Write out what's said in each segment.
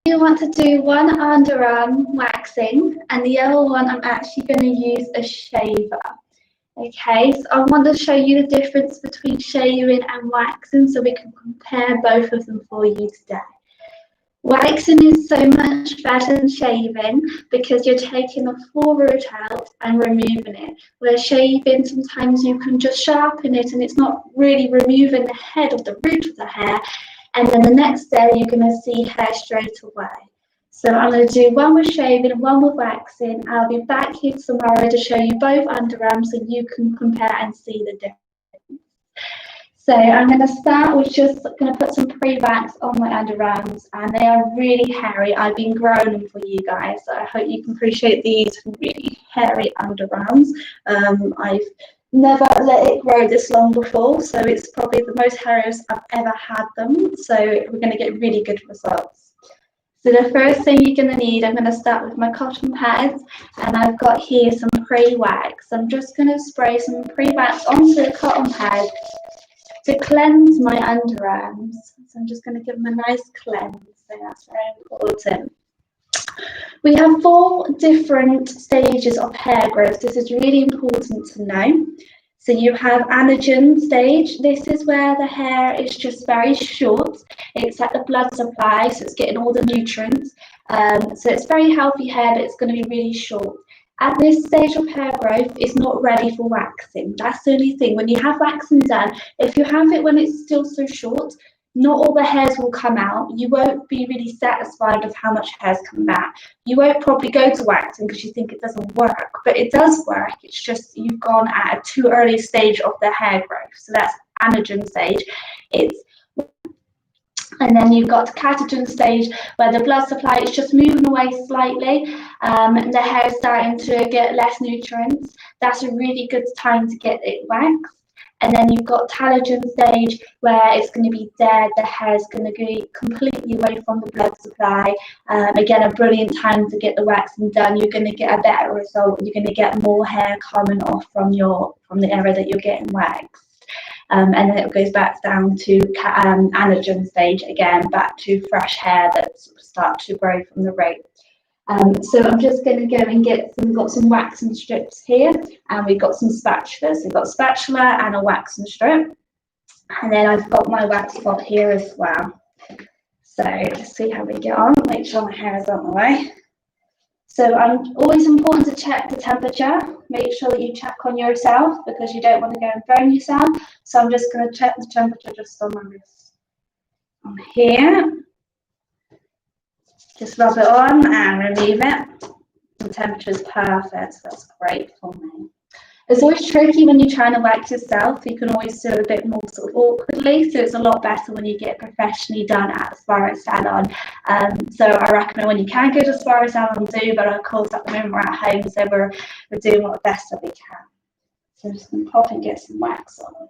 you want to do one underarm waxing and the other one I'm actually going to use a shaver. Okay, so I want to show you the difference between shaving and waxing so we can compare both of them for you today. Waxing is so much better than shaving because you're taking the full root out and removing it. Where shaving, sometimes you can just sharpen it and it's not really removing the head of the root of the hair. And then the next day you're going to see hair straight away. So I'm going to do one with shaving and one with waxing. I'll be back here tomorrow to show you both underarms so you can compare and see the difference. So I'm going to start with just going to put some pre-wax on my underarms, and they are really hairy. I've been growing them for you guys, so I hope you can appreciate these really hairy underarms. I've never let it grow this long before, so it's probably the most hairiest I've ever had them. So we're going to get really good results. So the first thing you're going to need, I'm going to start with my cotton pads, and I've got here some pre-wax. I'm just going to spray some pre-wax onto the cotton pad to cleanse my underarms. So I'm just going to give them a nice cleanse, so that's very important. We have 4 different stages of hair growth. This is really important to know. So you have anagen stage. This is where the hair is just very short. It's at the blood supply, so it's getting all the nutrients. So it's very healthy hair, but it's going to be really short. At this stage of hair growth, it's not ready for waxing. That's the only thing. When you have waxing done, if you have it when it's still so short, not all the hairs will come out. You won't be really satisfied with how much hair's come back. You won't probably go to waxing because you think it doesn't work, but it does work. It's just you've gone at a too early stage of the hair growth. So that's anagen stage. And then you've got catagen stage where the blood supply is just moving away slightly, and the hair is starting to get less nutrients. That's a really good time to get it waxed. And then you've got telogen stage where it's going to be dead. The hair is going to be completely away from the blood supply. Again, a brilliant time to get the waxing done. You're going to get a better result. You're going to get more hair coming off from the area that you're getting waxed. And then it goes back down to anagen stage again, back to fresh hair that start to grow from the root. So I'm just going to go and get some, got some waxing strips here, and we've got some spatulas. We've got a spatula and a waxing strip, and then I've got my wax pot here as well. So let's see how we get on. Make sure my hair is out of the way. So always important to check the temperature. Make sure that you check on yourself because you don't want to go and burn yourself. So I'm just going to check the temperature just on my wrist. On here. Just rub it on and remove it. The temperature is perfect. So that's great for me. It's always tricky when you're trying to wax yourself. You can always do it a bit more sort of awkwardly. So it's a lot better when you get professionally done at a spa salon. So I recommend when you can go to a spa salon, do. But of course, at the moment we're at home, so we're doing what best that we can. So I'm just going to pop and get some wax on.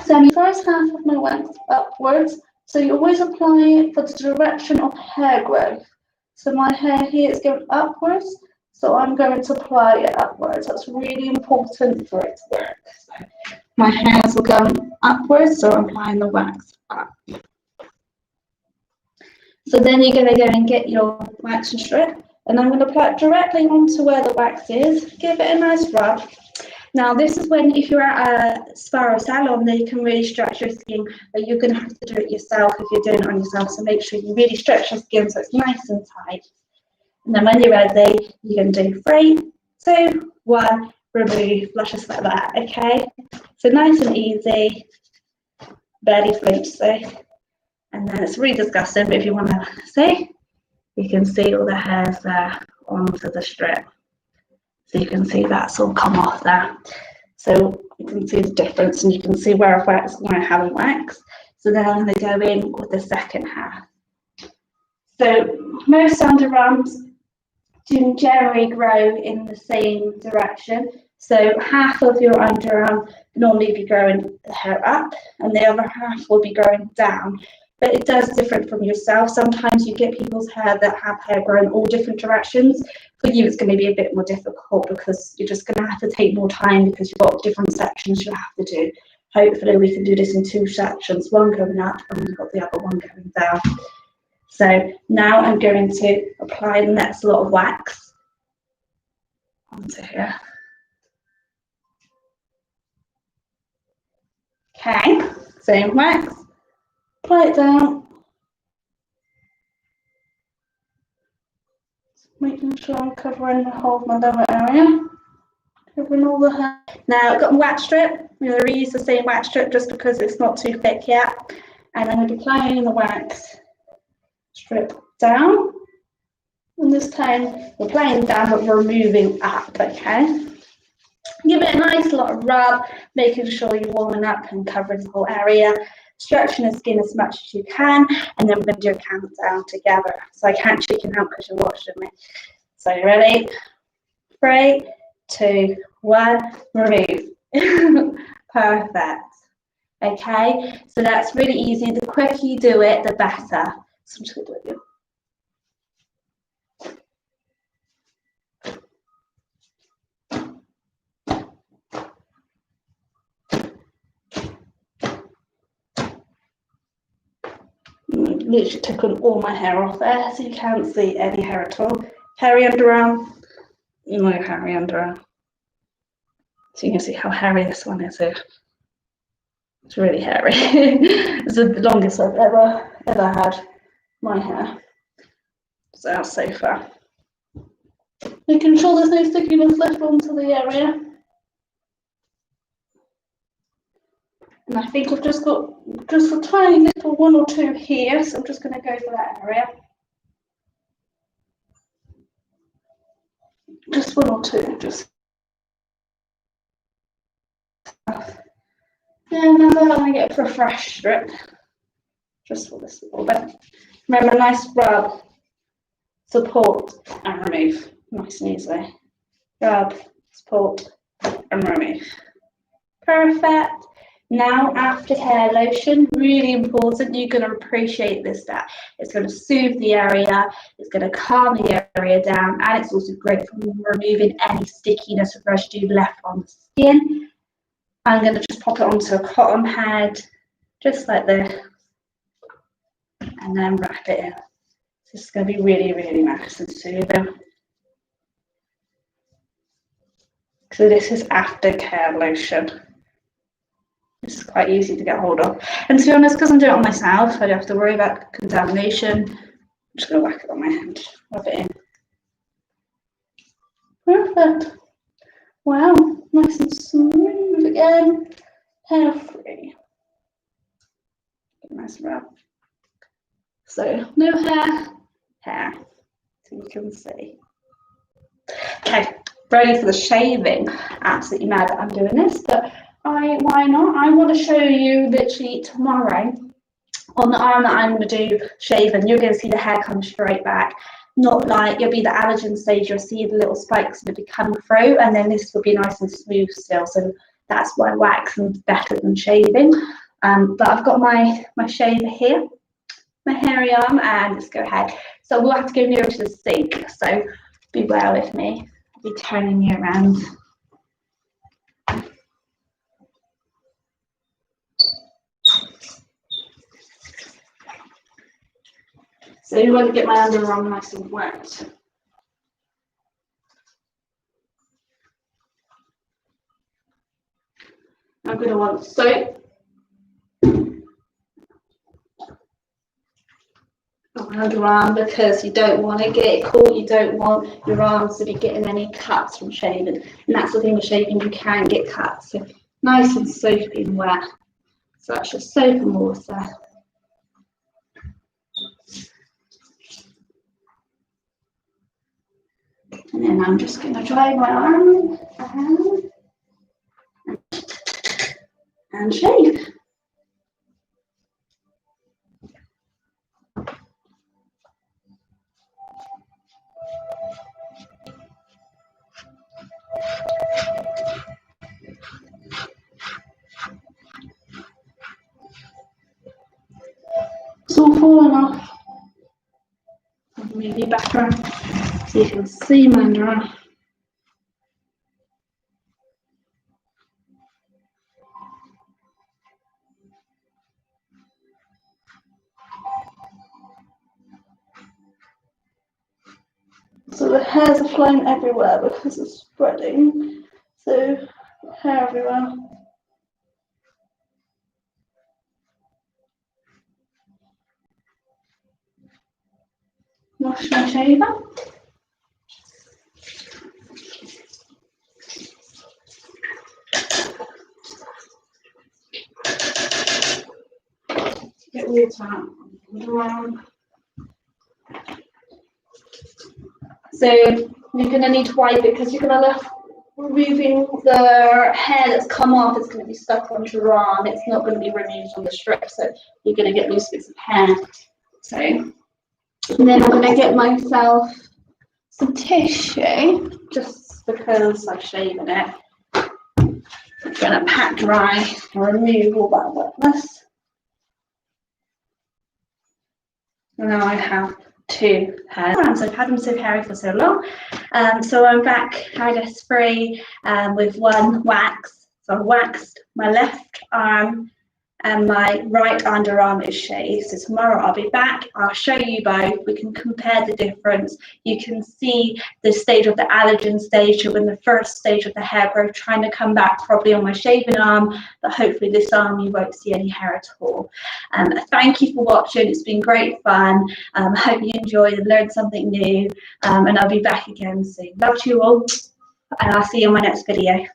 So the first half of my wax upwards. So you always apply it for the direction of hair growth. So my hair here is going upwards. So I'm going to apply it upwards. That's really important for it to work. So my hairs will go upwards, so I'm applying the wax up. So then you're going to go and get your waxing strip, and I'm going to apply it directly onto where the wax is. Give it a nice rub. Now this is when, if you're at a spa or salon, they can really stretch your skin, but you're going to have to do it yourself if you're doing it on yourself. So make sure you really stretch your skin so it's nice and tight. And then when you're ready, you can do 3, 2, 1, remove, just like that, okay? So nice and easy, barely flinching. And then it's really disgusting, but if you want to see, you can see all the hairs there onto the strip. So you can see that's all come off there. So you can see the difference, and you can see where I've waxed and where I haven't waxed. So then I'm going to go in with the second half. So most underarms do generally grow in the same direction. So half of your underarm normally be growing the hair up, and the other half will be growing down. But it does differ from yourself. Sometimes you get people's hair that have hair growing all different directions. For you, it's going to be a bit more difficult because you're just going to have to take more time because you've got different sections you have to do. Hopefully we can do this in 2 sections, one going up and we've got the other one going down. So now I'm going to apply the next lot of wax onto here. Okay, same wax, apply it down. Making sure I'm covering the whole of my lower area. Covering all the hair. Now I've got my wax strip. I'm going to reuse the same wax strip just because it's not too thick yet. And I'm going to be applying the wax strip down. And this time we're playing down but we're moving up, okay? Give it a nice lot of rub, making sure you're warming up and covering the whole area. Stretching the skin as much as you can, and then we're going to do a countdown together. So I can't chicken out because you're watching me. So you ready? 3, 2, 1, remove. Perfect. Okay, so that's really easy. The quicker you do it, the better. So I'm just going to do it again. Literally taken all my hair off there, so you can't see any hair at all. Hairy underarm, no hairy underarm. So you can see how hairy this one is here. It's really hairy. It's the longest I've ever had my hair. So that's far. Making sure there's no stickiness left onto the area. And I think I've just got just a tiny little 1 or 2 here, so I'm just going to go for that area. Just 1 or 2, just. And now I'm going to get for a fresh strip, just for this little bit. Remember, nice rub, support, and remove. Nice and easy. Rub, support, and remove. Perfect. Now, aftercare lotion, really important. You're going to appreciate this. That it's going to soothe the area, it's going to calm the area down, and it's also great for removing any stickiness or residue left on the skin. I'm going to just pop it onto a cotton pad, just like this, and then wrap it in. This is going to be really, really nice and soothing. So this is aftercare lotion. This is quite easy to get hold of. And to be honest, because I'm doing it on myself, I don't have to worry about contamination. I'm just going to whack it on my hand, rub it in. Perfect. Wow, nice and smooth again. Hair free. Nice rub. So no hair, so you can see. Okay, ready for the shaving. Absolutely mad that I'm doing this, but why not? I want to show you literally tomorrow on the arm that I'm going to do shaving. You're going to see the hair come straight back. Not like you'll be the allergen stage, you'll see the little spikes going to be coming through, and then this will be nice and smooth still. So that's why waxing is better than shaving. But I've got my shaver here, my hairy arm, and let's go ahead. So we'll have to go nearer to the sink. So be well with me. I'll be turning you around. So you want to get my underarm nice and wet. I'm going to want soap on my underarm because you don't want to get it caught. You don't want your arms to be getting any cuts from shaving. And that's the thing with shaving, you can get cuts. So nice and soapy and wet. So that's just soap and water. And then I'm just going to dry my arm and shave. It's all falling off. Maybe back around so you can see my underarm. the hairs are flying everywhere because it's spreading. So hair everywhere. Wash my shaver. Get rid of that. So you're going to need to wipe it because you're going to removing the hair that's come off. It's going to be stuck onto your arm. It's not going to be removed on the strip, so you're going to get loose bits of hair. So, and then I'm going to get myself some tissue just because I've shaven it. I'm going to pat dry and remove all that wetness. And now I have two hairs. I've had them so hairy for so long. So I'm back hair-free with one wax. So I waxed my left arm and my right underarm is shaved. So tomorrow I'll be back. I'll show you both. We can compare the difference. You can see the stage of the allergen stage when the first stage of the hair growth trying to come back probably on my shaven arm, but hopefully this arm you won't see any hair at all. Thank you for watching. It's been great fun. Hope you enjoyed and learned something new. And I'll be back again soon. Love to you all, and I'll see you in my next video.